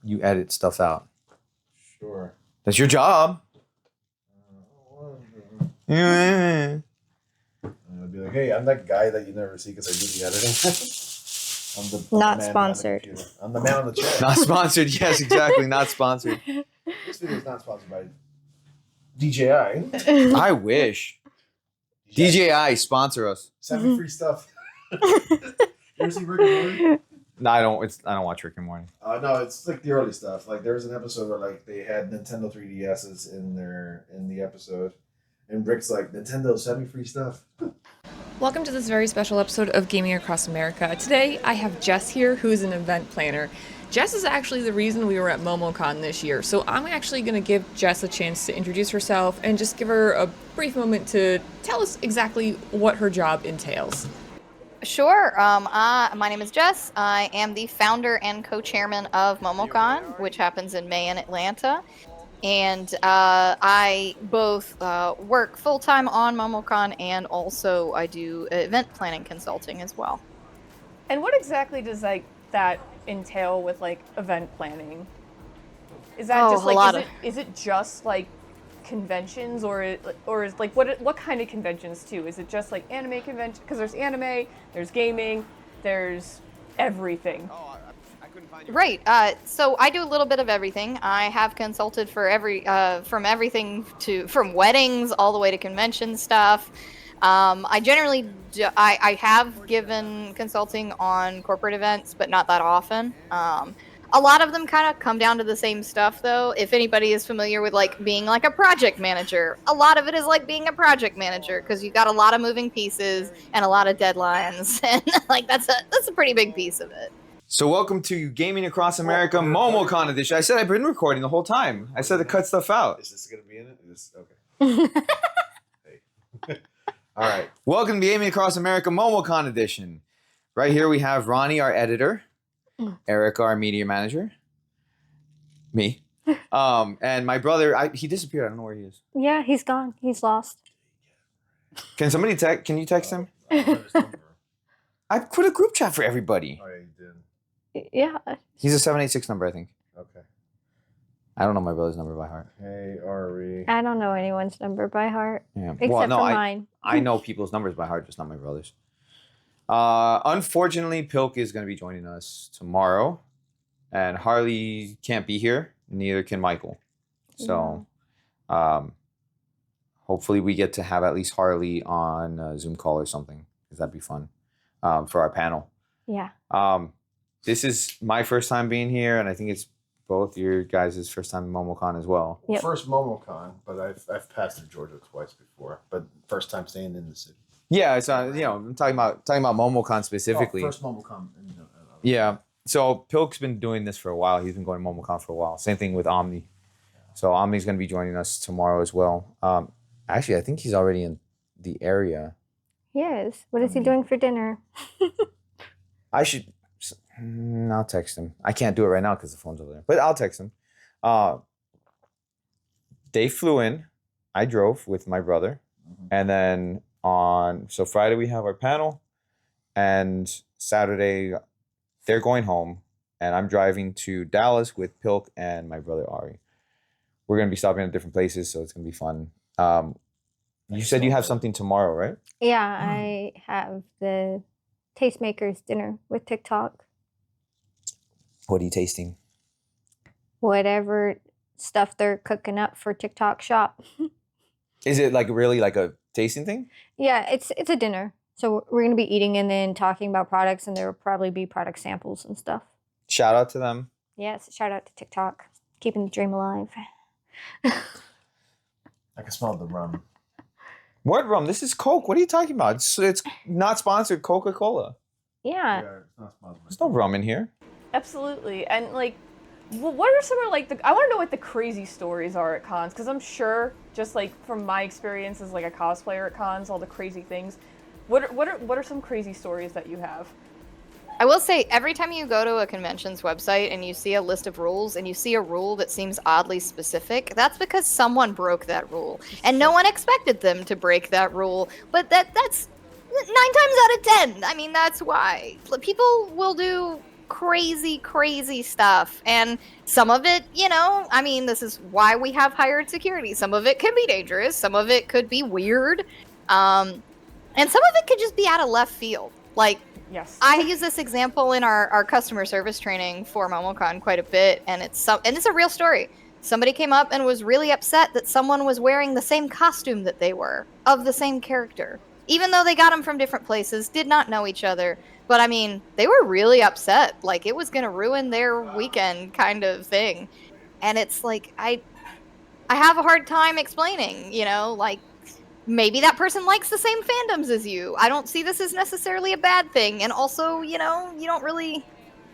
You edit stuff out. Sure. That's your job. And I'll be like, hey, I'm that guy that you never see because I do the editing. Not sponsored. I'm the man on the chair. Not sponsored. Yes, exactly. Not sponsored. This video is not sponsored by DJI. I wish. DJI sponsor us. Send me free stuff. You ever see Rick and Morty? No, I don't. I don't watch Rick and Morty. No, it's like the early stuff. Like there was an episode where like they had Nintendo 3DSs in the episode, and Rick's like, Nintendo, send me free stuff. Welcome to this very special episode of Gaming Across America. Today I have Jess here, who is an event planner. Jess is actually the reason we were at MomoCon this year, so I'm actually going to give Jess a chance to introduce herself and just give her a brief moment to tell us exactly what her job entails. Sure. My name is Jess. I am the founder and co-chairman of MomoCon, which happens in May in Atlanta. And I both work full-time on MomoCon and also I do event planning consulting as well. And what exactly does that entail with event planning? Is that is it just conventions or is what kind of conventions too? Is it just anime convention? Because there's anime, there's gaming, there's everything. Right. So I do a little bit of everything. I have consulted for from everything from weddings all the way to convention stuff. I generally I have given consulting on corporate events, but not that often. A lot of them kind of come down to the same stuff, though. If anybody is familiar with being a project manager, a lot of it is like being a project manager because you got a lot of moving pieces and a lot of deadlines, and that's a pretty big piece of it. So welcome to Gaming Across America MomoCon edition. I said I've been recording the whole time. I said to cut stuff out. Is this going to be in it? Okay. Hey. All right. Welcome to Gaming Across America MomoCon edition. Right here we have Ronnie, our editor. Eric, our media manager. Me. And my brother, he disappeared. I don't know where he is. Yeah, he's gone. He's lost. Can somebody text? Can you text him? I put a group chat for everybody. Oh, yeah, you did. Yeah. He's a 786 number, I think. Okay. I don't know my brother's number by heart. Hey, Ari. I don't know anyone's number by heart. Yeah. Except for mine. I know people's numbers by heart, just not my brother's. Unfortunately, Pilk is going to be joining us tomorrow. And Harley can't be here. Neither can Michael. So, hopefully we get to have at least Harley on a Zoom call or something. Because that'd be fun for our panel. Yeah. This is my first time being here, and I think it's both your guys' first time in MomoCon as well. Yep. First MomoCon, but I've passed through Georgia twice before, but first time staying in the city. Yeah, it's I'm talking about MomoCon specifically. First MomoCon. Yeah. So Pilk's been doing this for a while. He's been going to MomoCon for a while. Same thing with Omni. So Omni's going to be joining us tomorrow as well. Actually, I think he's already in the area. He is. What is he doing for dinner? I'll text him. I can't do it right now because the phone's over there. But I'll text him. They flew in. I drove with my brother. Mm-hmm. And then so Friday we have our panel. And Saturday they're going home. And I'm driving to Dallas with Pilk and my brother Ari. We're going to be stopping at different places, so it's going to be fun. You said you have something tomorrow, right? Yeah, I have the Tastemakers dinner with TikTok. What are you tasting? Whatever stuff they're cooking up for TikTok shop. Is it really like a tasting thing? Yeah, it's a dinner. So we're going to be eating and then talking about products, and there will probably be product samples and stuff. Shout out to them. Yes, shout out to TikTok. Keeping the dream alive. I can smell the rum. What rum? This is Coke. What are you talking about? It's not sponsored Coca-Cola. Yeah. It's not sponsored. There's no rum in here. Absolutely. And what are some of I want to know what the crazy stories are at cons, because I'm sure just from my experience as a cosplayer at cons, all the crazy things. What are some crazy stories that you have? I will say, every time you go to a convention's website and you see a list of rules and you see a rule that seems oddly specific, that's because someone broke that rule. And no one expected them to break that rule. But that's 9 times out of 10. I mean, that's why. People will do crazy stuff. And some of it, I mean, this is why we have hired security. Some of it can be dangerous. Some of it could be weird. And some of it could just be out of left field. Like, yes. I use this example in our customer service training for MomoCon quite a bit, and it's a real story. Somebody came up and was really upset that someone was wearing the same costume that they were, of the same character. Even though they got them from different places, did not know each other. But I mean, they were really upset. Like, it was going to ruin their weekend kind of thing. And it's like, I have a hard time explaining, like, maybe that person likes the same fandoms as you. I don't see this as necessarily a bad thing. And also, you don't really...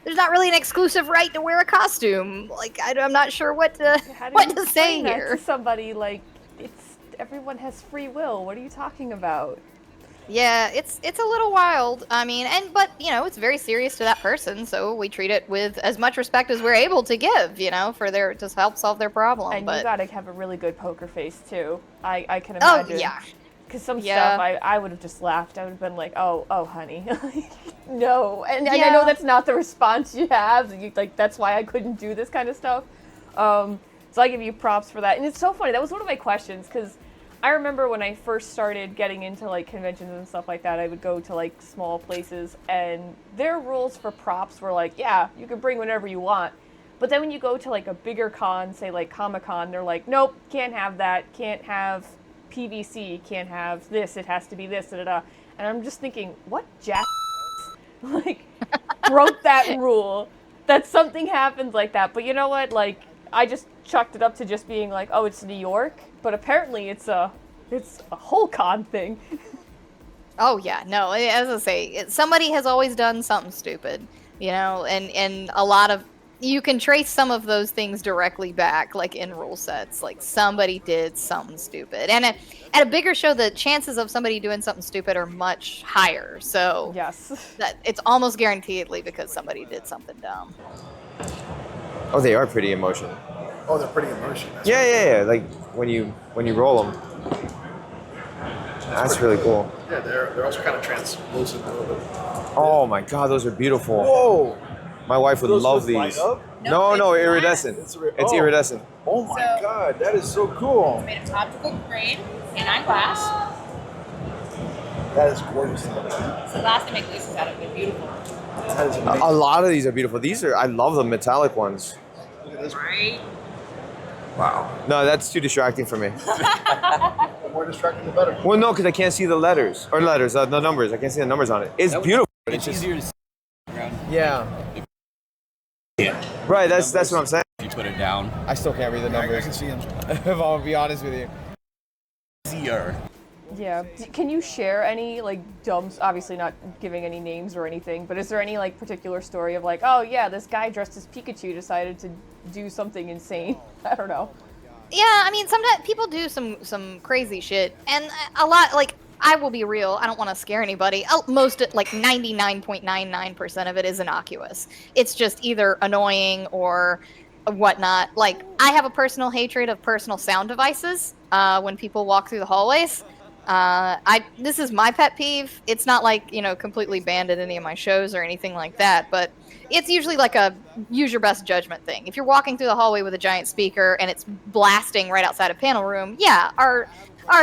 There's not really an exclusive right to wear a costume. Like, I'm not sure what to say that here. To somebody, like, everyone has free will. What are you talking about? Yeah, it's a little wild. I mean, but it's very serious to that person, so we treat it with as much respect as we're able to give, to help solve their problem. And you gotta have a really good poker face too. I can Oh imagine. yeah. Because some stuff I would have just laughed. I would have been like, oh, honey, no. And I know that's not the response you have. That's why I couldn't do this kind of stuff. So I give you props for that. And it's so funny. That was one of my questions because I remember when I first started getting into like conventions and stuff like that, I would go to like small places and their rules for props were like, yeah, you can bring whatever you want. But then when you go to like a bigger con, say like Comic-Con, they're like, nope, can't have that, can't have PVC, can't have this, it has to be this, And I'm just thinking, what jack like broke that rule that something happens like that? But you know what, like I just chucked it up to just being like, oh, it's New York, but apparently it's a whole con thing. Oh yeah, no, as I say, somebody has always done something stupid, and a lot of you can trace some of those things directly back, like in rule sets. Like somebody did something stupid, and at a bigger show, the chances of somebody doing something stupid are much higher. So yes, that it's almost guaranteedly because somebody did something dumb. Oh, they are pretty in motion. Oh, they're pretty in motion. Yeah. Like when you roll them. That's really cool. Yeah, they're also kind of translucent a little bit. Oh my god, those are beautiful. Whoa! My wife would love these. Light up? No, iridescent. It's iridescent. Oh my god, that is so cool. It's made of optical grade and on glass. That is gorgeous. It's the glass they make laces out of. They're beautiful. That is amazing. A lot of these are beautiful. I love the metallic ones. Look at this. Right? Wow. No, that's too distracting for me. The more distracting, the better. Well, no, because I can't see the the numbers. I can't see the numbers on it. It's beautiful. It's easier to see around Yeah. Right, that's what I'm saying. if you put it down. I still can't read the numbers. I can see them. If I'll be honest with you. Easier. Yeah. Can you share any like dumb? Obviously, not giving any names or anything, but is there any like particular story of like, oh yeah, this guy dressed as Pikachu decided to do something insane? I don't know. Yeah, I mean, sometimes people do some crazy shit, and a lot, like, I will be real, I don't want to scare anybody. Most, like, 99.99% of it is innocuous. It's just either annoying or whatnot. Like, I have a personal hatred of personal sound devices when people walk through the hallways. This is my pet peeve. It's not like, completely banned at any of my shows or anything like that, but it's usually like a use your best judgment thing. If you're walking through the hallway with a giant speaker and it's blasting right outside a panel room, yeah, our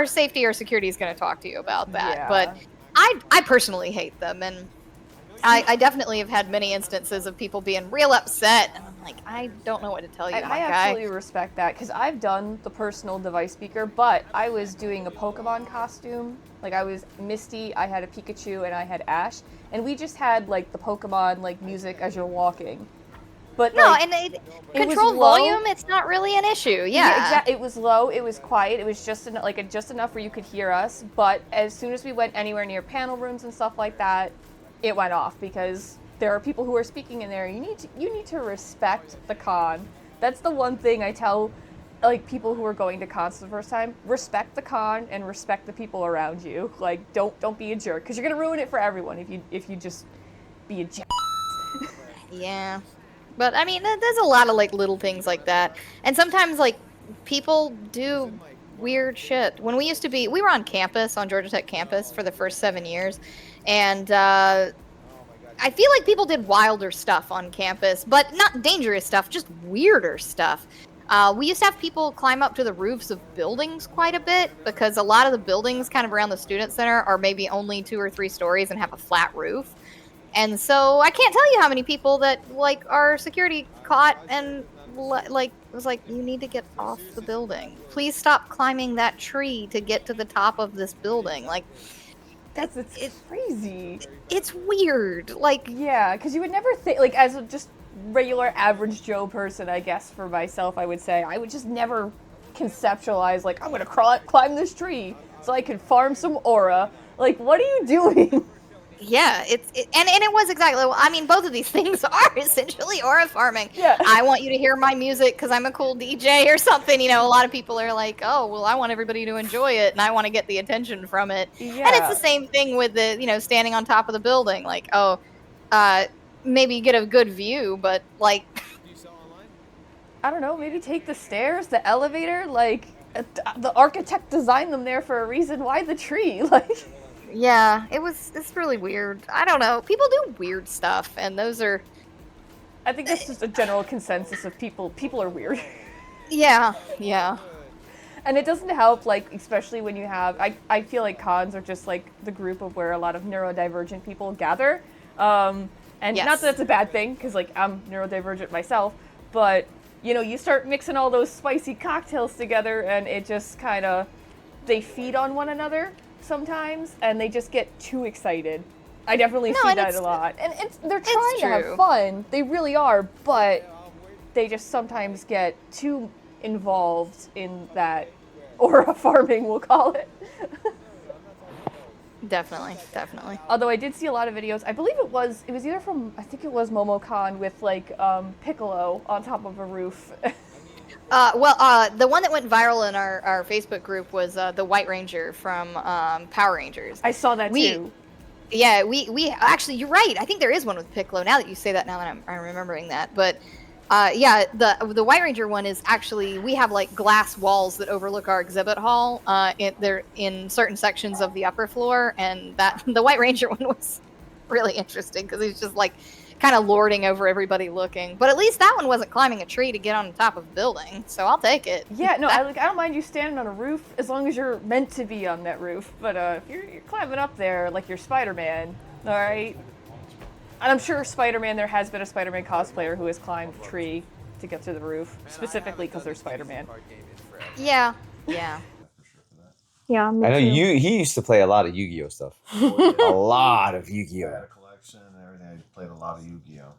safety or security is going to talk to you about that. Yeah. But I personally hate them, and I definitely have had many instances of people being real upset, and I'm like, I don't know what to tell you, I absolutely respect that because I've done the personal device speaker, but I was doing a Pokemon costume. Like I was Misty, I had a Pikachu, and I had Ash, and we just had like the Pokemon like music as you're walking. But no, like, and it controlled was low. volume, it's not really an issue. Yeah, exactly. It was low, it was quiet, it was just just enough where you could hear us. But as soon as we went anywhere near panel rooms and stuff like that, it went off because there are people who are speaking in there. You need to respect the con. That's the one thing I tell like people who are going to cons for the first time. Respect the con and respect the people around you. Like don't be a jerk because you're gonna ruin it for everyone if you just be a jerk. Yeah. But I mean, there's a lot of like little things like that, and sometimes like people do weird shit. When we were on campus, on Georgia Tech campus for the first 7 years, and I feel like people did wilder stuff on campus, but not dangerous stuff, just weirder stuff. We used to have people climb up to the roofs of buildings quite a bit because a lot of the buildings kind of around the student center are maybe only 2 or 3 stories and have a flat roof. And so I can't tell you how many people that like our security caught and like was like, you need to get off the building. Please stop climbing that tree to get to the top of this building. Like It's crazy. It's weird. Like Yeah, because you would never think, like, as a just regular average Joe person, I guess for myself, I would say I would just never conceptualize like I'm gonna climb this tree so I can farm some aura. Like, what are you doing? yeah, and it was exactly. Well, I mean, both of these things are essentially aura farming. Yeah. I want you to hear my music because I'm a cool DJ or something. You know, a lot of people are like, oh, well, I want everybody to enjoy it, and I want to get the attention from it. Yeah. And it's the same thing with the, you know, standing on top of the building. Like, oh, maybe you get a good view, but like, I don't know, maybe take the stairs, the elevator. Like, the architect designed them there for a reason. Why the tree? Like. yeah, it's really weird. I don't know. People do weird stuff, and those are. I think that's just a general consensus of people. People are weird. Yeah. And it doesn't help, like, especially when you have, I feel like cons are just like the group of where a lot of neurodivergent people gather. And Yes. not that that's a bad thing, because, like, I'm neurodivergent myself, but, you know, you start mixing all those spicy cocktails together, and it just kind of, they feed on one another sometimes, and they just get too excited. I definitely see and that it's- a lot. And they're trying to true. have fun. They really are, but they just sometimes get too involved in that aura farming, we'll call it. Definitely. Although I did see a lot of videos. I believe it was either from, I think it was MomoCon with like Piccolo on top of a roof. The one that went viral in our Facebook group was the White Ranger from Power Rangers. I saw that too. Yeah, we actually, you're right. I think there is one with Piccolo. Now that you say that, now that I'm remembering that. But yeah, the White Ranger one is actually, we have like glass walls that overlook our exhibit hall. They're in certain sections of the upper floor, and that the White Ranger one was really interesting because he's just like kind of lording over everybody looking. But at least that one wasn't climbing a tree to get on top of a building, so I'll take it. Yeah, no, I don't mind you standing on a roof as long as you're meant to be on that roof. But if you're climbing up there like you're Spider-Man, all right? And I'm sure Spider-Man, there has been a Spider-Man cosplayer who has climbed a tree to get to the roof, specifically because they're Spider-Man. Yeah. Yeah, I know he used to play a lot of Yu-Gi-Oh stuff. A lot of I Yu-Gi-Oh. had a collection and everything. I played a lot of Yu-Gi-Oh.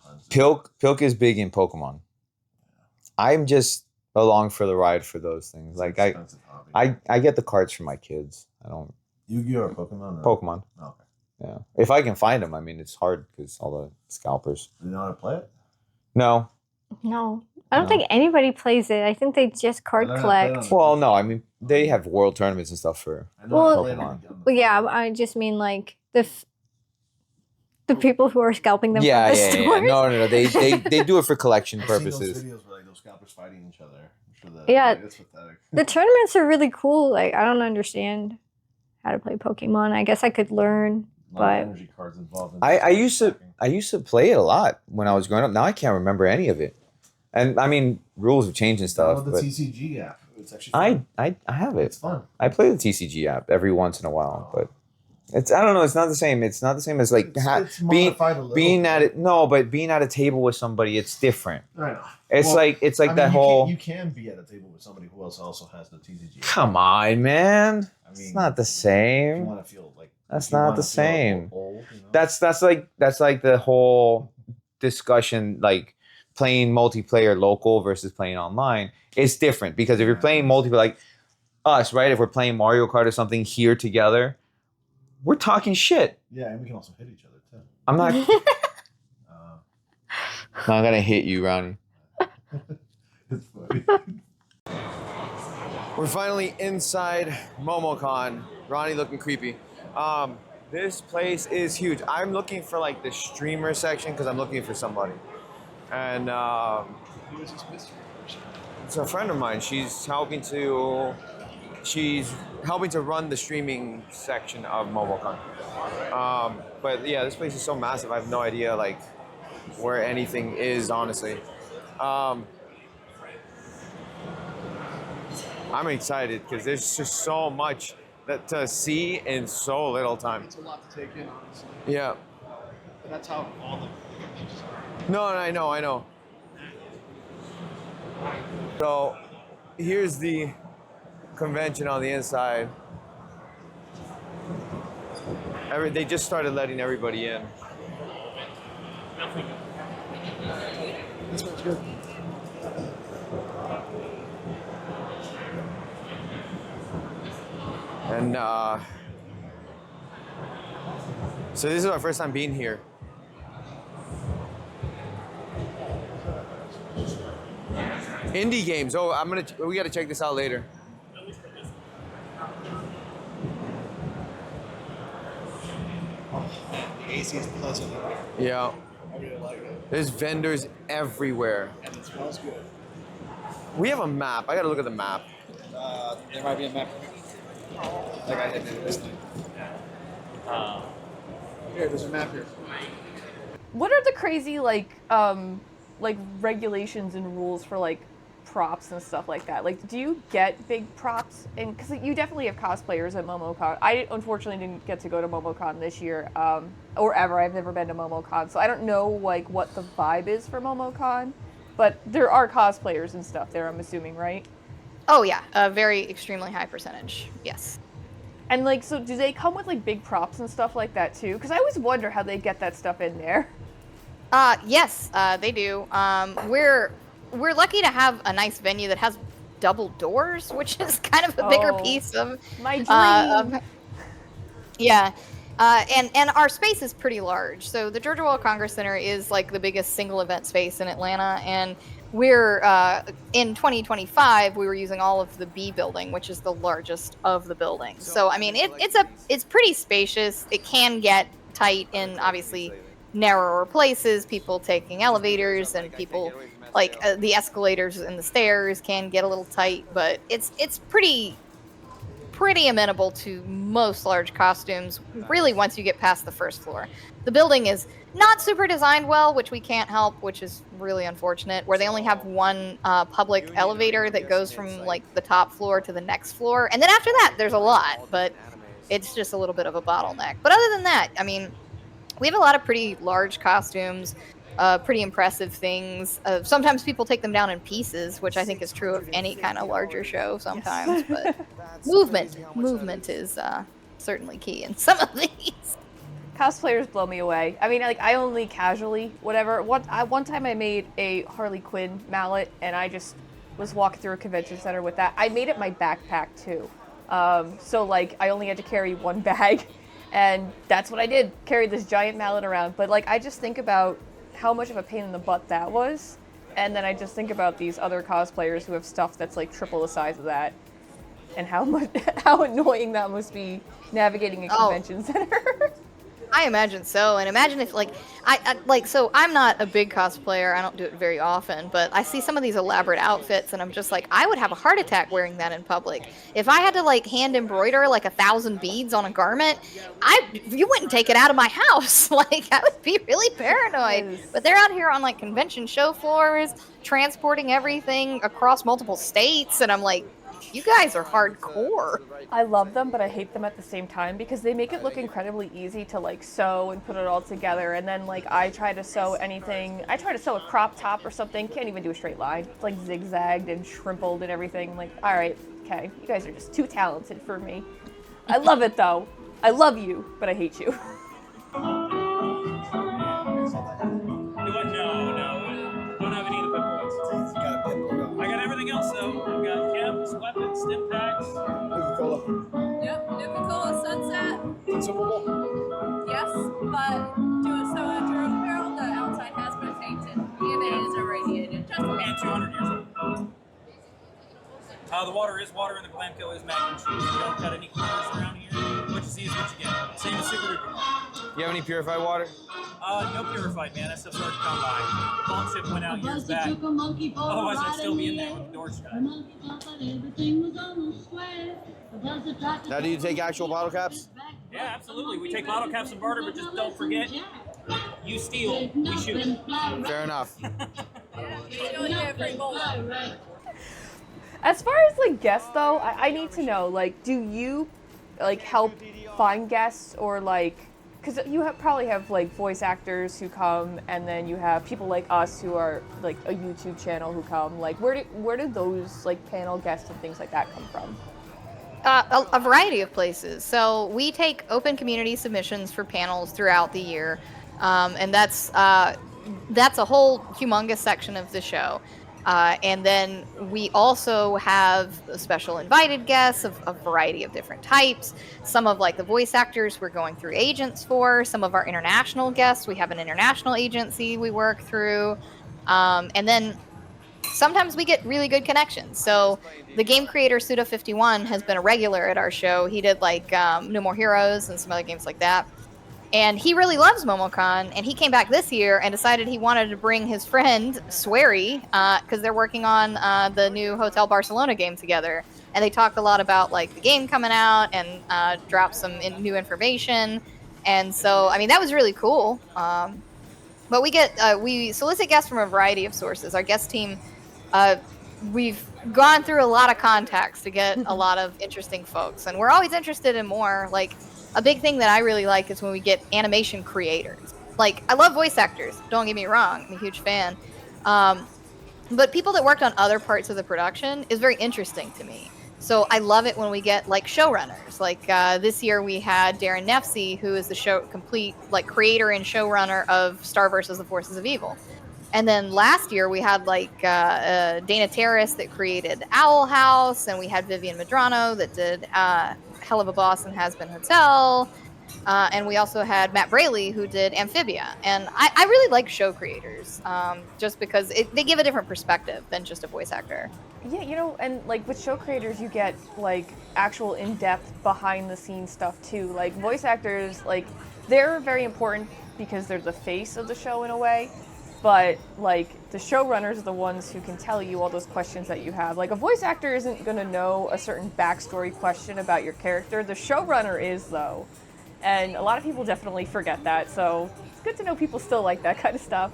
Tons of Pilk is big in Pokemon. I'm just along for the ride for those things. It's Like an expensive hobby. I get the cards for my kids. I don't Yu-Gi-Oh or Pokemon? Or? Pokemon. Oh, okay. Yeah, if I can find them. I mean, it's hard because all the scalpers. Do you know how to play it? No. No, I don't No. think anybody plays it. I think they just card I learned how to play it collect. on- Well, no. I mean, they have world tournaments and stuff for. I know how Well- to play it on the Well, yeah, I just mean like the people who are scalping them Yeah, from the yeah. stores. No. They do it for collection I've seen those purposes. videos where like those scalpers fighting each other. I'm sure that, Yeah. like, it's pathetic. The tournaments are really cool. Like, I don't understand how to play Pokemon. I guess I could learn. A lot of But- energy cards involved. In I used to attacking. I used to play it a lot when I was growing up. Now I can't remember any of it. And I mean, rules have changed and stuff. Download the But TCG app. It's actually fun. I have It's it. fun. I play the TCG app every once in a while, but it's I don't know. It's not the same. It's not the same as like It's being modified a little being bit. at it. No, but being at a table with somebody, it's different. I know. It's Well, like I mean, that whole. You can be at a table with somebody who also has the TCG. Come on, man. I It's mean, not the If you same. want to feel like That's if you not wanna the feel same. Old, you know? That's like the whole discussion, like playing multiplayer local versus playing online. It's different because if you're playing multiplayer, like us, right? If we're playing Mario Kart or something here together, we're talking shit. Yeah, and we can also hit each other too. I'm not. Uh, I'm gonna hit you, Ronnie. it's funny. We're finally inside MomoCon. Ronnie looking creepy. This place is huge. I'm looking for like the streamer section because I'm looking for somebody. And it's a friend of mine. She's helping to she's helping to run the streaming section of MomoCon. But yeah, this place is so massive. I have no idea like where anything is, honestly. I'm excited because there's just so much to see in so little time. It's a lot to take in, honestly. Yeah. But that's how all the conventions are. No, I know. So here's the convention on the inside. They just started letting everybody in. This one's good. And so this is our first time being here. Indie games. Oh, we gotta check this out later. The AC is pleasant. Yeah. I really like it. There's vendors everywhere. And it smells good. We have a map. I gotta look at the map. There might be a map. Like I had to listen. Here, there's a map here. What are the crazy like regulations and rules for like props and stuff like that? Like, do you get big props? And because you definitely have cosplayers at MomoCon. I unfortunately didn't get to go to MomoCon this year, or ever. I've never been to MomoCon, so I don't know like what the vibe is for MomoCon. But there are cosplayers and stuff there, I'm assuming, right? Oh yeah, a very extremely high percentage. Yes. And like, so do they come with like big props and stuff like that too? Because I always wonder how they get that stuff in there. Yes, they do. We're lucky to have a nice venue that has double doors, which is kind of a bigger piece of my dream. Yeah. And our space is pretty large. So the Georgia World Congress Center is like the biggest single event space in Atlanta, and we're in 2025 we were using all of the B building, which is the largest of the buildings. So I mean it's pretty spacious. It can get tight in obviously narrower places, people taking elevators and people like the escalators and the stairs can get a little tight, but it's pretty amenable to most large costumes, really, once you get past the first floor. The building is not super designed well, which we can't help, which is really unfortunate, where they only have one public elevator that goes from like the top floor to the next floor. And then after that, there's a lot, but it's just a little bit of a bottleneck. But other than that, I mean, we have a lot of pretty large costumes, pretty impressive things. Sometimes people take them down in pieces, which I think is true of any kind of larger show sometimes. But movement is certainly key in some of these. Cosplayers blow me away. I mean, like, I only casually, whatever. One time I made a Harley Quinn mallet, and I just was walking through a convention center with that. I made it my backpack, too. So, like, I only had to carry one bag, and that's what I did. Carried this giant mallet around. But, like, I just think about how much of a pain in the butt that was, and then I just think about these other cosplayers who have stuff that's, like, triple the size of that, and how annoying that must be navigating a convention center. I imagine so, and imagine if like so I'm not a big cosplayer. I don't do it very often, but I see some of these elaborate outfits, and I'm just like, I would have a heart attack wearing that in public. If I had to like hand embroider like 1,000 beads on a garment, you wouldn't take it out of my house. Like I would be really paranoid. But they're out here on like convention show floors, transporting everything across multiple states, and I'm like, you guys are hardcore. I love them, but I hate them at the same time because they make it look incredibly easy to like sew and put it all together. And then like I try to sew a crop top or something, can't even do a straight line. It's like zigzagged and shrimpled and everything. I'm like, all right, okay, you guys are just too talented for me. I love it though. I love you, but I hate you. Don't have any of the pit bullets. I got everything else though. I've got camps, weapons, stim packs. Coca-Cola. Yep, Coca-Cola Sunset. Consumable? Yes, but do it so at your own peril. The outside has been painted and it is irradiated. Just And 200 years old. The water is water and the Glamco is mac and cheese. We don't got any corners around here. What you see is what you get. Same as Super Duper. You have any purified water? No purified, man. That stuff's hard to come by. The ball chip went out years back. Otherwise, I'd still be in there with the door shut. Now, do you take actual bottle caps? Yeah, absolutely. We take bottle caps and barter, but just don't forget, you steal, we shoot. Fair enough. As far as like guests though, I need to know, like, do you like help find guests, or like, because you probably have like voice actors who come, and then you have people like us who are like a YouTube channel who come. Like, where do those like panel guests and things like that come from? A variety of places. So we take open community submissions for panels throughout the year, and that's a whole humongous section of the show. And then we also have special invited guests of a variety of different types. Some of like the voice actors we're going through agents for. Some of our international guests, we have an international agency we work through. And then sometimes we get really good connections. So the game creator Suda51 has been a regular at our show. He did like No More Heroes and some other games like that. And he really loves MomoCon, and he came back this year and decided he wanted to bring his friend Swery, because they're working on the new Hotel Barcelona game together. And they talked a lot about like the game coming out and dropped some new information. And so, I mean, that was really cool. But we solicit guests from a variety of sources. Our guest team, we've gone through a lot of contacts to get a lot of interesting folks, and we're always interested in more. Like, a big thing that I really like is when we get animation creators. Like, I love voice actors, don't get me wrong, I'm a huge fan. But people that worked on other parts of the production is very interesting to me. So I love it when we get like showrunners. Like this year we had Darren Nefsey, who is the complete like creator and showrunner of Star vs. the Forces of Evil. And then last year we had like Dana Terrace that created Owl House, and we had Vivian Medrano that did Hell of a Boss and Has Been Hotel. And we also had Matt Braley, who did Amphibia. And I really like show creators, just because they give a different perspective than just a voice actor. Yeah, you know, and like with show creators, you get like actual in-depth behind-the-scenes stuff too. Like voice actors, like they're very important because they're the face of the show in a way. But like the showrunners are the ones who can tell you all those questions that you have. Like a voice actor isn't going to know a certain backstory question about your character. The showrunner is, though. And a lot of people definitely forget that. So it's good to know people still like that kind of stuff.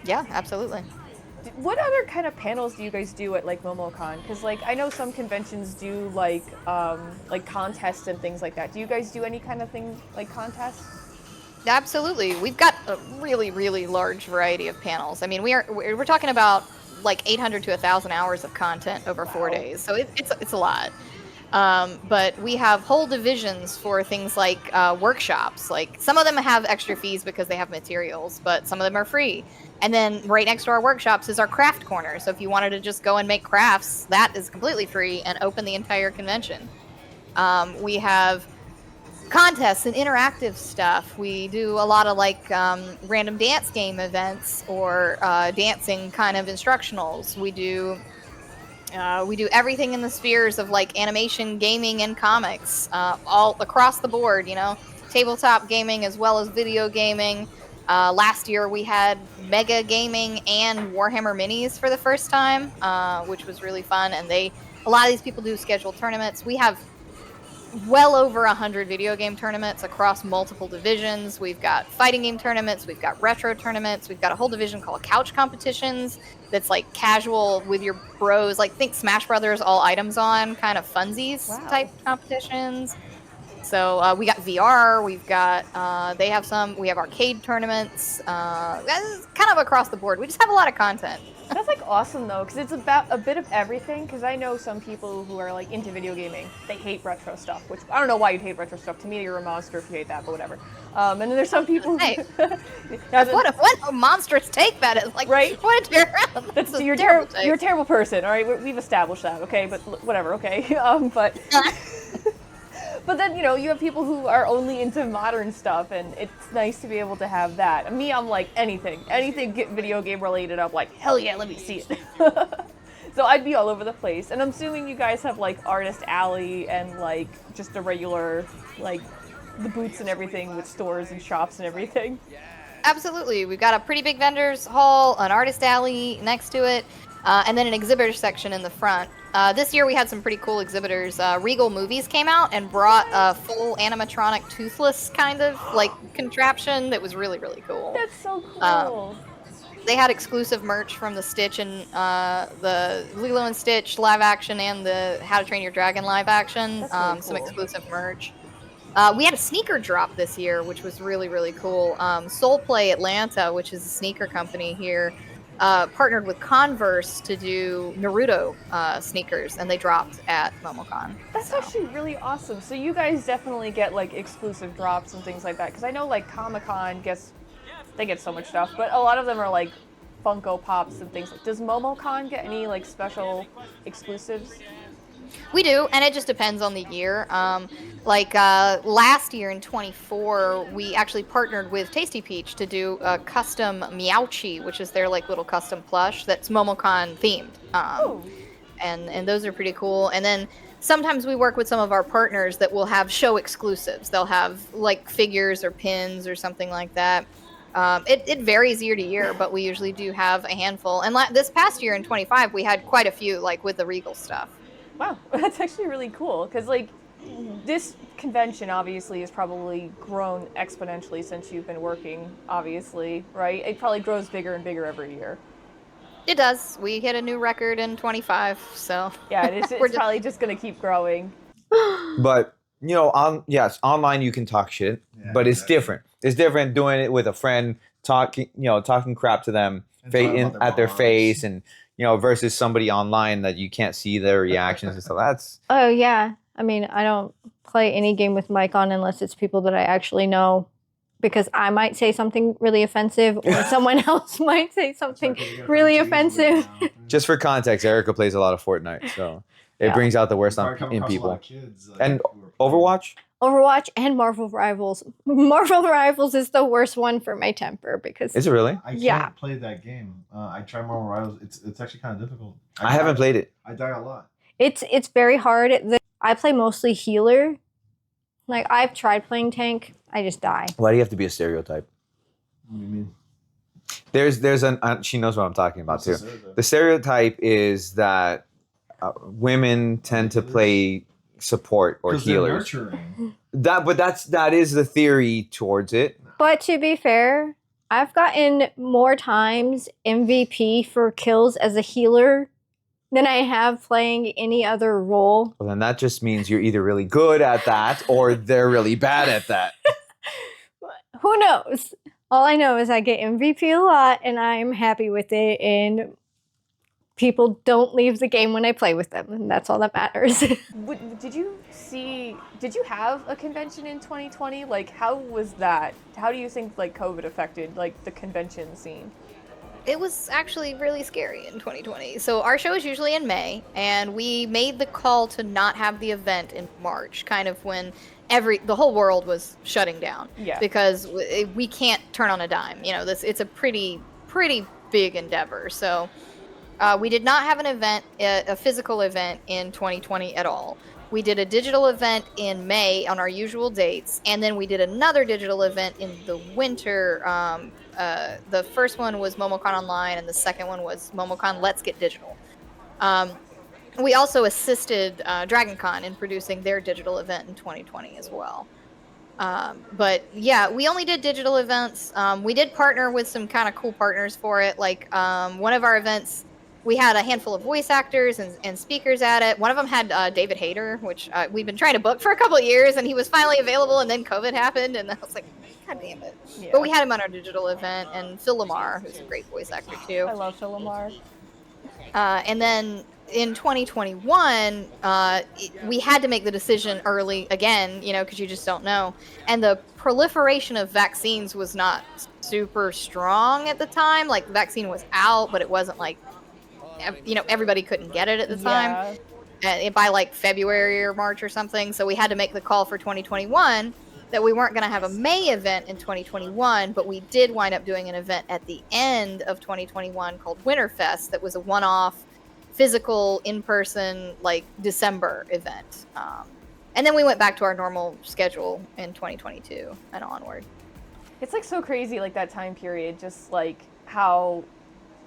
Yeah, absolutely. What other kind of panels do you guys do at like MomoCon? Because like I know some conventions do like contests and things like that. Do you guys do any kind of thing like contests? Absolutely. We've got a really, really large variety of panels. I mean, we're talking about like 800 to 1,000 hours of content over 4 days. So it's a lot. But we have whole divisions for things like workshops. Like some of them have extra fees because they have materials, but some of them are free. And then right next to our workshops is our craft corner. So if you wanted to just go and make crafts, that is completely free and open the entire convention. We have contests and interactive stuff. We do a lot of like random dance game events or dancing kind of instructionals. We do everything in the spheres of like animation, gaming, and comics, all across the board, you know, tabletop gaming as well as video gaming. Last year we had Mega Gaming and Warhammer Minis for the first time, which was really fun. And a lot of these people do scheduled tournaments. We have well over 100 video game tournaments across multiple divisions. We've got fighting game tournaments, we've got retro tournaments, we've got a whole division called couch competitions that's like casual with your bros, like think Smash Brothers all items on kind of funsies type competitions. So we got VR, we've got we have arcade tournaments, kind of across the board. We just have a lot of content. That's like awesome though, because it's about a bit of everything. Because I know some people who are like into video gaming, they hate retro stuff, which I don't know why you'd hate retro stuff. To me, you're a monster if you hate that, but whatever. And then there's some people who what a monstrous take that is. Like, right? What a terrible, that's you're a terrible person. All right, we've established that. Okay, but whatever. Okay, but. But then, you know, you have people who are only into modern stuff, and it's nice to be able to have that. Me, I'm like anything get video game related, I'm like, hell yeah, let me see it. So I'd be all over the place. And I'm assuming you guys have like Artist Alley and like just a regular, like the booths and everything with stores and shops and everything. Absolutely. We've got a pretty big vendors hall, an Artist Alley next to it, and then an exhibitor section in the front. This year we had some pretty cool exhibitors. Regal Movies came out and brought a full animatronic toothless kind of like contraption that was really, really cool. That's so cool. They had exclusive merch from the Stitch and the Lilo and Stitch live action and the How to Train Your Dragon live action. That's really Some cool. exclusive merch. We had a sneaker drop this year, which was really, really cool. Soul Play Atlanta, which is a sneaker company here, partnered with Converse to do Naruto sneakers, and they dropped at MomoCon. That's actually really awesome. So you guys definitely get like exclusive drops and things like that. Because I know like Comic-Con they get so much stuff, but a lot of them are like Funko Pops and things. Does MomoCon get any like special exclusives? We do, and it just depends on the year. Last year in 24, we actually partnered with Tasty Peach to do a custom Meowchi, which is their like little custom plush that's MomoCon themed. And those are pretty cool. And then sometimes we work with some of our partners that will have show exclusives. They'll have like figures or pins or something like that. It varies year to year, but we usually do have a handful. And this past year in 25, we had quite a few, like with the Regal stuff. Wow, that's actually really cool. Because like this convention obviously has probably grown exponentially since you've been working, obviously, right? It probably grows bigger and bigger every year. It does. We hit a new record in 25, so yeah, it's probably just going to keep growing. But online you can talk shit, but it's different. It's different doing it with a friend, talking crap to them at their face, and versus somebody online that you can't see their reactions and stuff. That's Oh yeah. I mean, I don't play any game with mic on unless it's people that I actually know, because I might say something really offensive or someone else might say something really offensive. Just for context, Erica plays a lot of Fortnite, so it brings out the worst in people. And Overwatch? Overwatch and Marvel Rivals. Marvel Rivals is the worst one for my temper because... Is it really? I can't play that game. I tried Marvel Rivals. It's actually kind of difficult. I haven't played it. I die a lot. It's very hard. I play mostly healer. Like, I've tried playing tank. I just die. Why do you have to be a stereotype? What do you mean? There's she knows what I'm talking about too. The stereotype is that women tend to play support or healers. That is the theory towards it. But to be fair, I've gotten more times MVP for kills as a healer than I have playing any other role. Well, then that just means you're either really good at that or they're really bad at that. Who knows? All I know is I get MVP a lot and I'm happy with it, and people don't leave the game when I play with them, and that's all that matters. Did you have a convention in 2020? Like, how was that? How do you think like COVID affected like the convention scene? It was actually really scary in 2020. So our show is usually in May, and we made the call to not have the event in March, kind of when the whole world was shutting down. Yeah. Because we can't turn on a dime. It's a pretty big endeavor. So we did not have an event, a physical event in 2020 at all. We did a digital event in May on our usual dates, and then we did another digital event in the winter. The first one was MomoCon Online, and the second one was MomoCon Let's Get Digital. We also assisted DragonCon in producing their digital event in 2020 as well. But yeah, we only did digital events. We did partner with some kind of cool partners for it. Like one of our events, we had a handful of voice actors and speakers at it. One of them had David Hayter, which we've been trying to book for a couple of years, and he was finally available, and then COVID happened, and I was like, God damn it. Yeah. But we had him on our digital event, and Phil Lamar, who's a great voice actor too. I love Phil Lamar. And then in 2021, we had to make the decision early again, because you just don't know. And the proliferation of vaccines was not super strong at the time. Like, the vaccine was out, but it wasn't like, everybody couldn't get it at the time. By like February or March or something. So we had to make the call for 2021 that we weren't going to have a May event in 2021, but we did wind up doing an event at the end of 2021 called Winterfest that was a one-off physical in-person like December event. And then we went back to our normal schedule in 2022 and onward. It's like so crazy, like that time period, just like how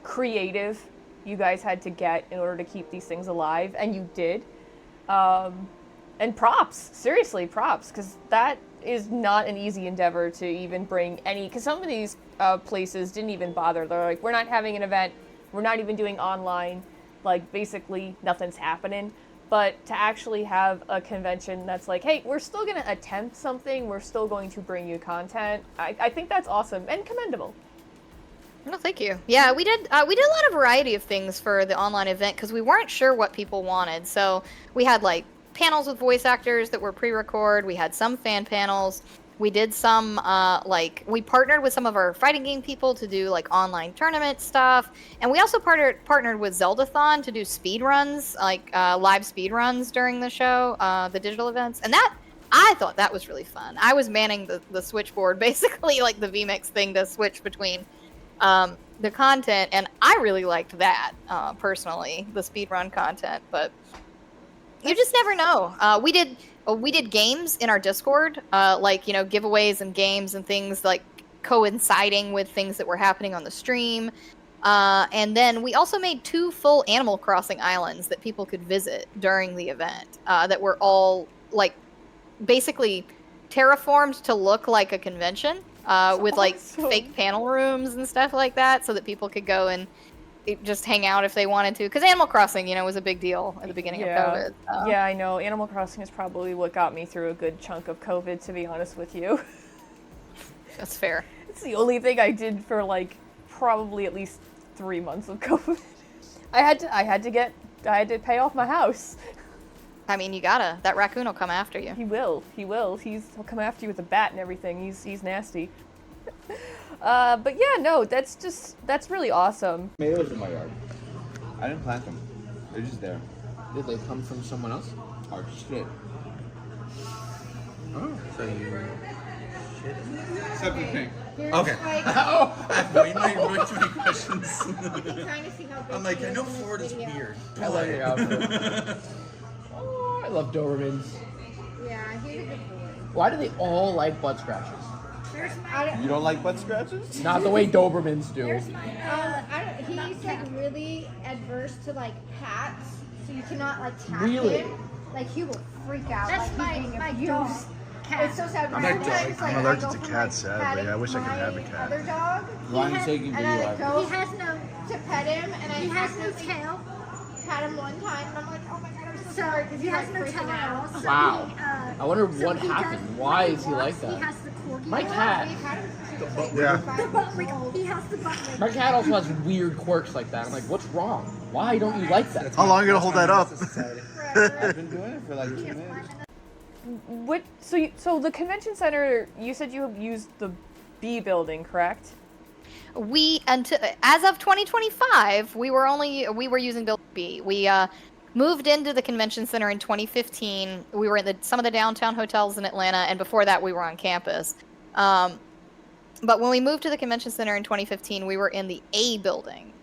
creative you guys had to get in order to keep these things alive, and you did. And props, seriously, props, because that is not an easy endeavor to even bring any, because some of these places didn't even bother. They're like, we're not having an event, we're not even doing online, like basically nothing's happening. But to actually have a convention that's like, hey, we're still going to attempt something, we're still going to bring you content, I think that's awesome and commendable. No, thank you. Yeah, we did a lot of variety of things for the online event because we weren't sure what people wanted. So we had like panels with voice actors that were pre-record. We had some fan panels. We did some we partnered with some of our fighting game people to do like online tournament stuff, and we also partnered with Zeldathon to do speed runs, like live speed runs during the show, the digital events, and that I thought that was really fun. I was manning the switchboard, basically like the VMix thing to switch between the content, and I really liked that personally, the speedrun content. But you just never know. We did games in our Discord, giveaways and games and things like coinciding with things that were happening on the stream. And then we also made 2 full Animal Crossing islands that people could visit during the event that were all like basically terraformed to look like a convention. With like fake panel rooms and stuff like that, so that people could go and just hang out if they wanted to. Because Animal Crossing, was a big deal at the beginning of COVID. So. Yeah, I know. Animal Crossing is probably what got me through a good chunk of COVID, to be honest with you. That's fair. It's the only thing I did for like probably at least 3 months of COVID. I had to pay off my house. I mean, you gotta. That raccoon will come after you. He will. He'll come after you with a bat and everything. He's nasty. But yeah, no, that's really awesome. Tomatoes in my yard. I didn't plant them. They're just there. Did they come from someone else? Oh shit. Oh, so you shit. Separate thing. Okay. Oh, I thought you might really too many questions. Trying to see how big I'm like, she I is know in this Florida's video. weird. I love your outfit. Oh, I love Dobermans. Yeah, he's a good boy. Why do they all like butt scratches? There's my. You don't like butt scratches? Not the way Dobermans do. There's my. He's like really adverse to like pats, so you cannot like tap Really? him. Like he will freak out. That's like he's being abused. It's so sad. I'm allergic to cats, sadly. I wish I could have a cat. Other dog. Ronnie's taking And I video. go He has no. to pet him, and I He has no accidentally tail. pat him one time, and I'm like, oh my god, I'm so So sorry. 'cause he he's, has like, no freaking tail at all. out. So Wow. he, I wonder so what he happened. does- Why when is he like walks, that? He has the corgi. My butt. cat. We've had him since he was, like, Yeah. 5 The butt months wrinkle. old. He has the butt wrinkle. My cat also has weird quirks like that. I'm like, what's wrong? Why don't you like that? How long are you gonna hold that up? I've been doing it for like 2 minutes. So the convention center, you said you have used the B building, correct? As of 2025, we were using Building B. We moved into the convention center in 2015. We were in some of the downtown hotels in Atlanta, and before that, we were on campus. But when we moved to the convention center in 2015, we were in the A building,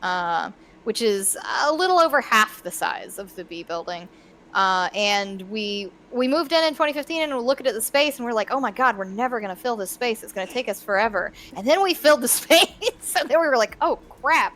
which is a little over half the size of the B building. And we moved in 2015 and we looked at the space and we're like, oh my god, we're never gonna fill this space. It's gonna take us forever. And then we filled the space, and then we were like, oh crap.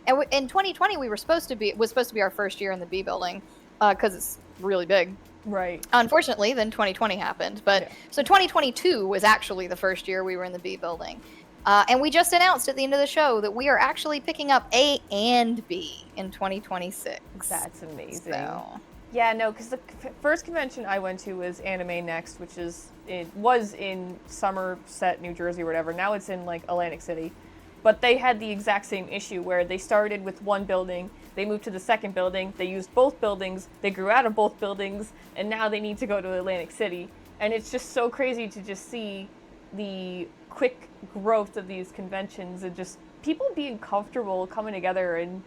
And in 2020, it was supposed to be our first year in the B building, because it's really big. Right. Unfortunately, then 2020 happened. But so 2022 was actually the first year we were in the B building. And we just announced at the end of the show that we are actually picking up A and B in 2026. That's amazing. So. Yeah, no, because the first convention I went to was Anime Next, which was in Somerset, New Jersey, or whatever. Now it's in like Atlantic City. But they had the exact same issue where they started with one building, they moved to the second building, they used both buildings, they grew out of both buildings, and now they need to go to Atlantic City. And it's just so crazy to just see the quick growth of these conventions and just people being comfortable coming together and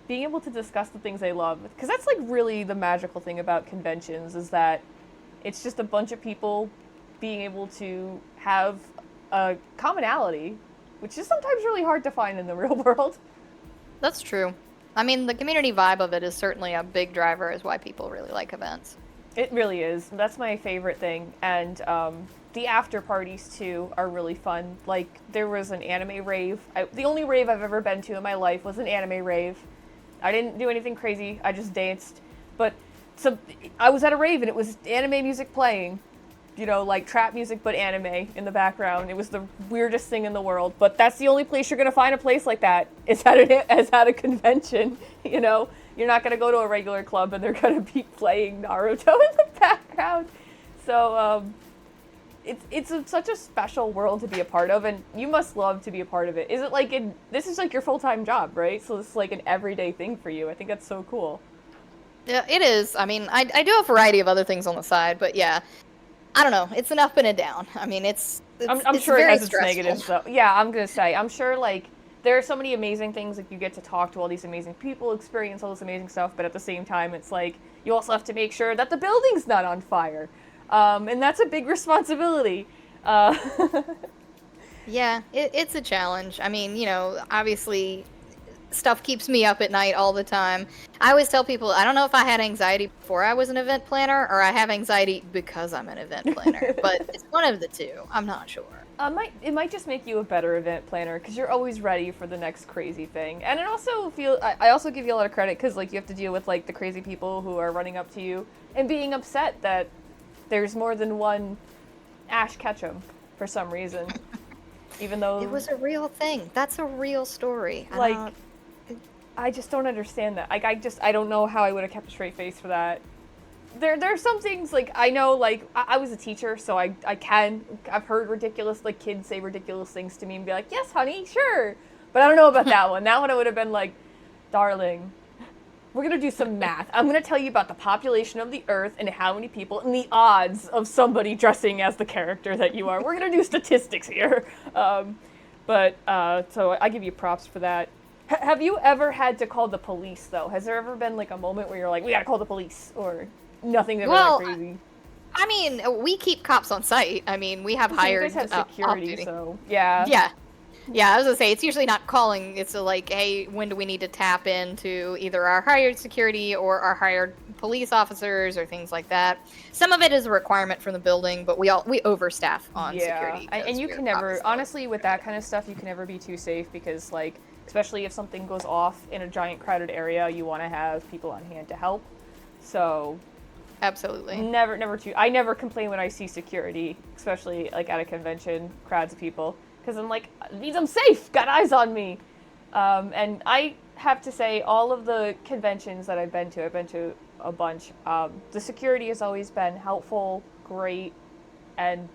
being able to discuss the things they love. Because that's like really the magical thing about conventions, is that it's just a bunch of people being able to have a commonality, which is sometimes really hard to find in the real world. That's true. I mean, the community vibe of it is certainly a big driver as why people really like events. It really is. That's my favorite thing. And the after parties, too, are really fun. Like, there was an anime rave. The only rave I've ever been to in my life was an anime rave. I didn't do anything crazy. I just danced. But I was at a rave and it was anime music playing. You know, like trap music but anime in the background. It was the weirdest thing in the world. But that's the only place you're gonna find a place like that. Is at a convention. You know, you're not gonna go to a regular club and they're gonna be playing Naruto in the background. So it's such a special world to be a part of, and you must love to be a part of it. Is it like this is like your full-time job, right? So this is like an everyday thing for you. I think that's so cool. Yeah, it is. I mean, I do a variety of other things on the side, but yeah. I don't know. It's an up and a down. I mean, I'm sure it has its negatives, though. Yeah, I'm gonna say. I'm sure like there are so many amazing things. Like you get to talk to all these amazing people, experience all this amazing stuff, but at the same time, it's like you also have to make sure that the building's not on fire, and that's a big responsibility. Yeah, it's a challenge. I mean, you know, obviously, stuff keeps me up at night all the time. I always tell people, I don't know if I had anxiety before I was an event planner, or I have anxiety because I'm an event planner, but it's one of the two. I'm not sure. It might just make you a better event planner because you're always ready for the next crazy thing. And it also I also give you a lot of credit because like you have to deal with like the crazy people who are running up to you and being upset that there's more than one Ash Ketchum for some reason. Even though it was a real thing. That's a real story. I just don't understand that. Like, I don't know how I would have kept a straight face for that. There are some things, like, I know, like, I was a teacher, so I've heard ridiculous, like, kids say ridiculous things to me and be like, yes, honey, sure. But I don't know about that one. That one I would have been like, darling, we're going to do some math. I'm going to tell you about the population of the Earth and how many people and the odds of somebody dressing as the character that you are. We're going to do statistics here. So I give you props for that. Have you ever had to call the police, though? Has there ever been, like, a moment where you're like, we gotta call the police, or nothing ever that crazy? I mean, we keep cops on site. I mean, we have hired... You guys have security, so, yeah. Yeah, I was gonna say, it's usually not calling. It's like, hey, when do we need to tap into either our hired security or our hired police officers or things like that. Some of it is a requirement from the building, but we overstaff on security. And you can never, honestly, with that kind of stuff, you can never be too safe because, like, especially if something goes off in a giant crowded area, you want to have people on hand to help. So, absolutely. I never complain when I see security, especially like at a convention, crowds of people, because I'm like, it means I'm safe, got eyes on me. And I have to say, all of the conventions that I've been to a bunch, the security has always been helpful, great, and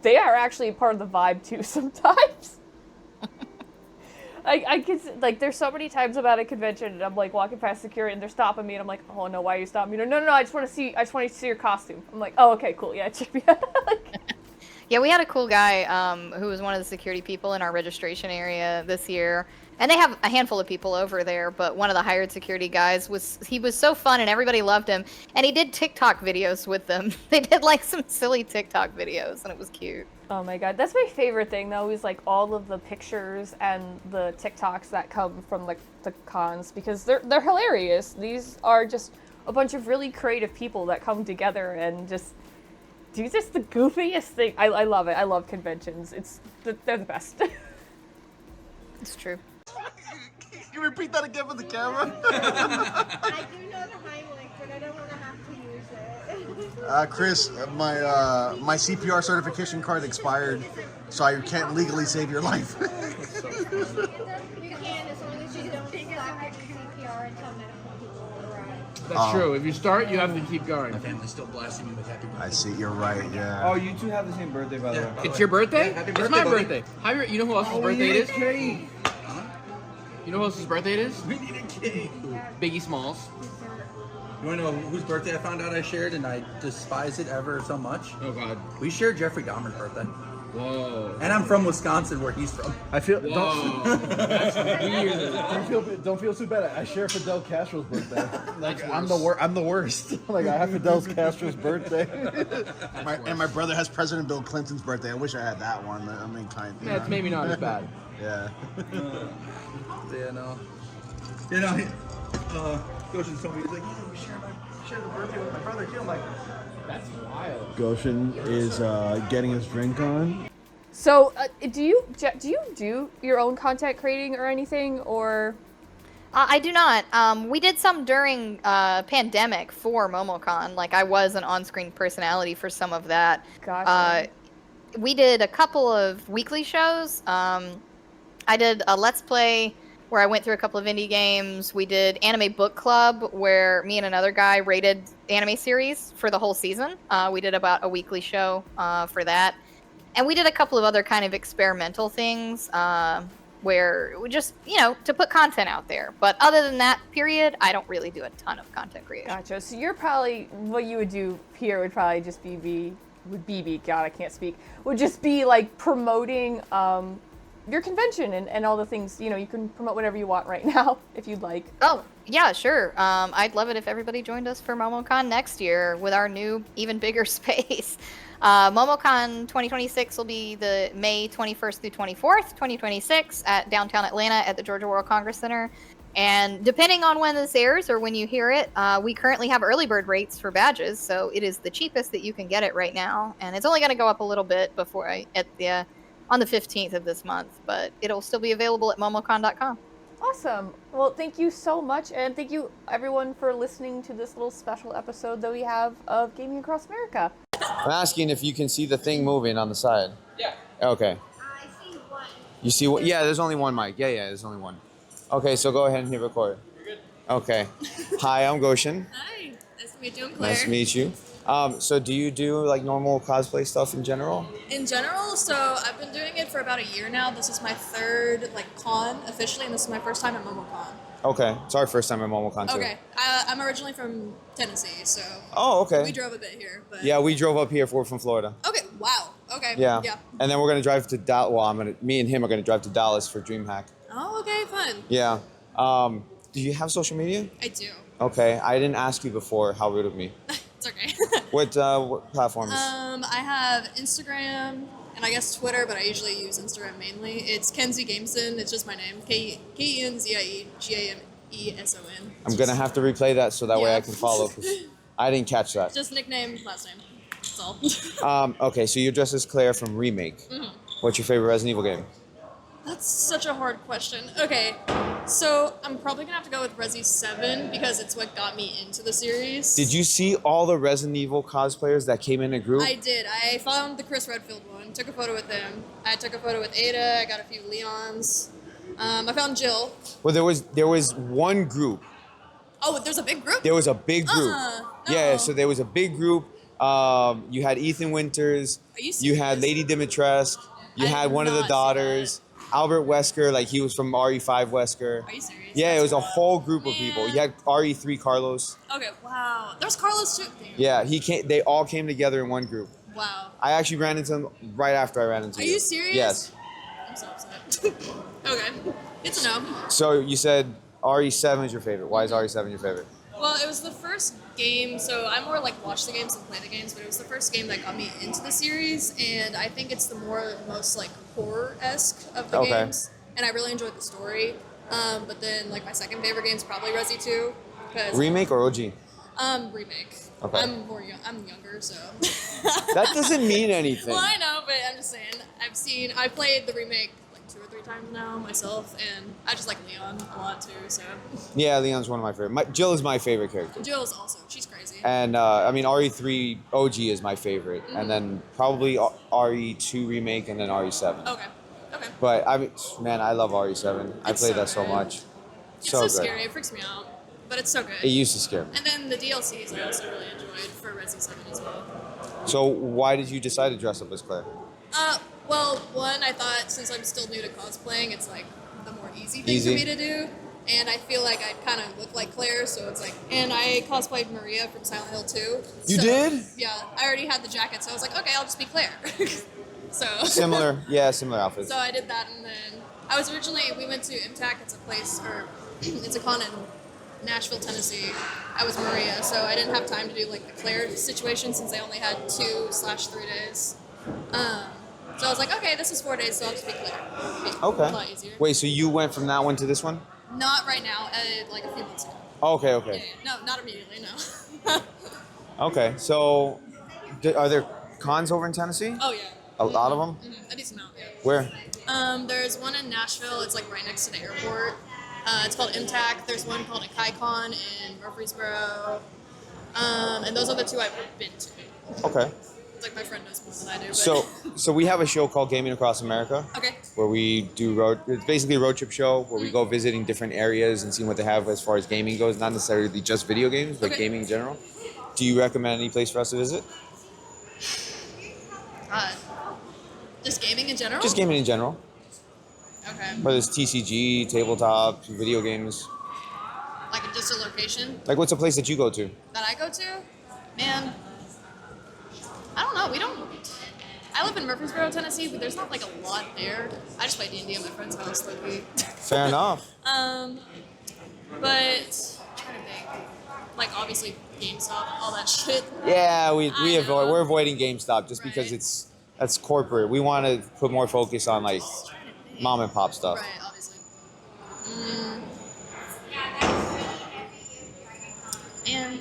they are actually part of the vibe too sometimes. I can, like, there's so many times I'm at a convention and I'm like walking past security and they're stopping me and I'm like, oh no, why are you stopping me? No, I just want to see your costume. I'm like, oh, okay, cool, yeah, check me out. Yeah, we had a cool guy who was one of the security people in our registration area this year. And they have a handful of people over there, but one of the hired security guys was so fun and everybody loved him. And he did TikTok videos with them. They did like some silly TikTok videos and it was cute. Oh my god, that's my favorite thing though, is like all of the pictures and the TikToks that come from like the cons, because they're hilarious. These are just a bunch of really creative people that come together and just do just the goofiest thing. I love it. I love conventions. They're the best. It's true. Can you repeat that again for the camera? I do know the Heimlich, but I don't want to have to use it. Chris, my CPR certification card expired, so I can't legally save your life. You can, as long as you don't stop CPR until medical people arrive. That's true. If you start, you have to keep going. My family's still blasting me with happy birthday. I see. You're right. Yeah. Oh, you two have the same birthday, by the way. It's your birthday? Yeah, happy It's birthday, my buddy. birthday. You know who else's birthday it is? Cake. You know who else's birthday it is? We need a cake. Biggie Smalls. You want to know whose birthday I found out I shared and I despise it ever so much? Oh, God. We shared Jeffrey Dahmer's birthday. Whoa. And I'm from Wisconsin, where he's from. I feel. Whoa. That's weird. Don't feel too bad. I share Fidel Castro's birthday. Like I'm the worst. Like I have Fidel Castro's birthday. And my brother has President Bill Clinton's birthday. I wish I had that one. I mean, kind. Yeah, it's maybe not as bad. Yeah. Yeah, no. You know, Gotian told me, he's like, yeah, we share the birthday with my brother too. I'm like, That's wild. Goshen is getting his drink on. So, do you do your own content creating or anything, or? I do not. We did some during pandemic for MomoCon. Like, I was an on-screen personality for some of that. Gotcha. We did a couple of weekly shows. I did a Let's Play where I went through a couple of indie games. We did Anime Book Club where me and another guy rated anime series for the whole season. We did about a weekly show for that. And we did a couple of other kind of experimental things where we just, to put content out there. But other than that period, I don't really do a ton of content creation. Gotcha. So you're probably, what you would do here would probably just be, God, I can't speak, would just be like promoting your convention and all the things, you can promote whatever you want right now if you'd like. Oh, yeah, sure. I'd love it if everybody joined us for MomoCon next year with our new, even bigger space. MomoCon 2026 will be the May 21st through 24th, 2026 at downtown Atlanta at the Georgia World Congress Center. And depending on when this airs or when you hear it, we currently have early bird rates for badges, so it is the cheapest that you can get it right now. And it's only going to go up a little bit before on the 15th of this month, but it'll still be available at momocon.com. Awesome. Well, thank you so much, and thank you everyone for listening to this little special episode that we have of Gaming Across America. I'm asking if you can see the thing moving on the side. Yeah. Okay. I see one. You see what? Yeah, there's only one mic. Yeah, there's only one. Okay, so go ahead and hit record. You're good. Okay. Hi, I'm Gotian. Hi, nice to meet you. I'm Claire. Nice to meet you. So do you do like normal cosplay stuff in general? In general, so I've been doing it for about a year now. This is my third con officially, and this is my first time at MomoCon. Okay, it's our first time at MomoCon too. Okay, I'm originally from Tennessee, so. Oh, okay. We drove a bit here, but. Yeah, we drove up here. We're from Florida. Okay. Wow. Okay. Yeah. Yeah. And then we're gonna drive to Dallas. Well, me and him are gonna drive to Dallas for DreamHack. Oh, okay, fun. Yeah. Do you have social media? I do. Okay, I didn't ask you before. How rude of me. It's okay. What platforms? I have Instagram and I guess Twitter, but I usually use Instagram mainly. It's Kenzie Gameson. It's just my name. KenziEGameson. I'm gonna have to replay that so that way I can follow. 'Cause I didn't catch that. Just nickname, last name. That's all. Okay, so you're dressed as Claire from Remake. Mm-hmm. What's your favorite Resident Evil game? That's such a hard question. Okay, so I'm probably gonna have to go with Resi 7 because it's what got me into the series. Did you see all the Resident Evil cosplayers that came in a group? I did. I found the Chris Redfield one, took a photo with him. I took a photo with Ada, I got a few Leons. I found Jill. Well, there was one group. Oh, there's a big group? There was a big group. No. Yeah, so there was a big group. You had Ethan Winters. Are you serious? You had Lady Dimitrescu. You had one of the daughters. Albert Wesker, like he was from RE5 Wesker. Are you serious? Yeah, That's it was a wild. whole group of people. You had RE3 Carlos. Okay, wow. There's Carlos too. Damn. Yeah, they all came together in one group. Wow. I actually ran into him right after I ran into Are you. you serious? Yes. I'm so upset. Okay, good to know. So you said RE7 is your favorite. Why is RE7 your favorite? Well, it was the first game, so I more like watch the games than play the games, but it was the first game that got me into the series, and I think it's the most like horror-esque of the games, and I really enjoyed the story. But then like my second favorite game is probably Resi 2. Remake or OG? Remake. Okay. I'm younger, so. That doesn't mean anything. Well, I know, but I'm just saying, I played the remake like 2 or 3 times now myself, and I just like Leon a lot too, so. Yeah, Leon's one of my favorite. Jill is my favorite character. Jill's also, she's crazy. And I mean, RE3 OG is my favorite, and then probably RE2 remake, and then RE7. Okay. But I mean, man, I love RE7. I played that so much. It's so so good. scary. It freaks me out, but it's so good. It used to scare me. And then the DLCs I also really enjoyed for Resi 7 as well. So why did you decide to dress up as Claire? Well, one, I thought since I'm still new to cosplaying, it's like the more easy thing for me to do. And I feel like I kind of look like Claire, so it's like, and I cosplayed Maria from Silent Hill 2. You did? Yeah, I already had the jacket, so I was like, okay, I'll just be Claire. So Similar outfits. So I did that, and then we went to MTAC. It's a place, or it's a con in Nashville, Tennessee. I was Maria, so I didn't have time to do like the Claire situation since they only had 2/3 days. So I was like, okay, this is 4 days, so I'll just be Claire. Okay. A lot easier. Wait, so you went from that one to this one? Not right now, like a few months ago. Okay. Yeah. No, not immediately, no. Okay, so are there cons over in Tennessee? Oh, yeah. A lot of them? Mm-hmm. A decent amount, yeah. Where? There's one in Nashville. It's like right next to the airport. It's called MTAC. There's one called a KaiCon in Murfreesboro. And those are the two I've been to. Okay. Like my friend knows more than I do. But. So we have a show called Gaming Across America. Okay. Where we do it's basically a road trip show where we go visiting different areas and seeing what they have as far as gaming goes, not necessarily just video games, but gaming in general. Do you recommend any place for us to visit? Just gaming in general? Just gaming in general. Okay. Whether it's TCG, tabletop, video games. Like just a location? Like what's a place that you go to? That I go to? Man, I don't know. I live in Murfreesboro, Tennessee, but there's not like a lot there. I just play D&D at my friend's house, like Fair enough. But I'm trying to think. Like obviously GameStop, all that shit. Yeah, we're avoiding GameStop just because that's corporate. We want to put more focus on like mom and pop stuff. Right, obviously. And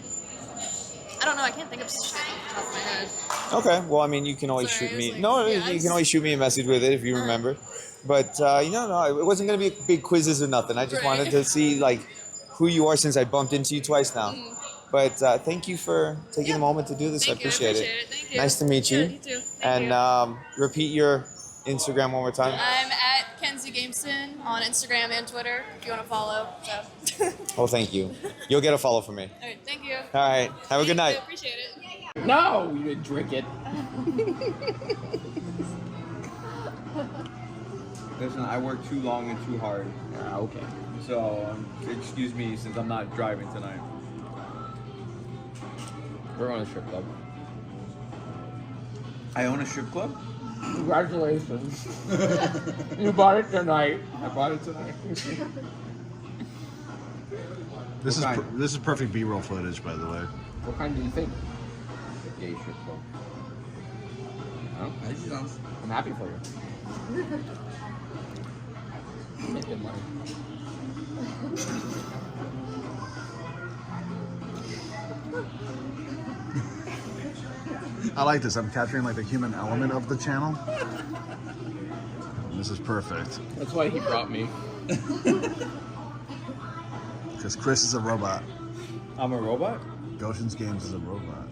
I don't know. I can't think of shit off the top of my head. Okay, well, I mean, you can always shoot me. You can always shoot me a message with it if you remember. But no, it wasn't gonna be big quizzes or nothing. I just wanted to see like who you are since I bumped into you twice now. But thank you for taking a moment to do this. I appreciate it. Thank you. Nice to meet you. Yeah, you too. Thank And repeat your Instagram one more time. I'm at Kenzie Gameston on Instagram and Twitter if you want to follow. So. Oh, thank you. You'll get a follow from me. All right, thank you. All right, have a good night. Appreciate it. No, you didn't drink it. Listen, I work too long and too hard. Yeah, okay. So, excuse me since I'm not driving tonight. We're on a strip club. I own a strip club? Congratulations. You bought it tonight. I bought it tonight. This is perfect B-roll footage, by the way. What kind do you think? A gay strip club. No? I'm happy for you. Make good money. I like this. I'm capturing like the human element of the channel. This is perfect. That's why he brought me. Because Chris is a robot. I'm a robot? Gotian's Games is a robot.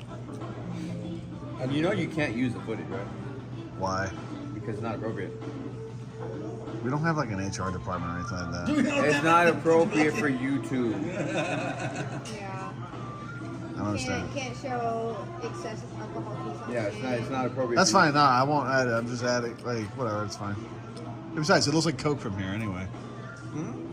And you know you can't use the footage, right? Why? Because it's not appropriate. We don't have like an HR department or anything like that. It's not appropriate for YouTube. Yeah. I don't understand. Can't show excessive alcohol consumption. Yeah, it's not appropriate. That's fine. No, I won't add it. I'm just adding, like, whatever, it's fine. Besides, it looks like Coke from here anyway. Hmm?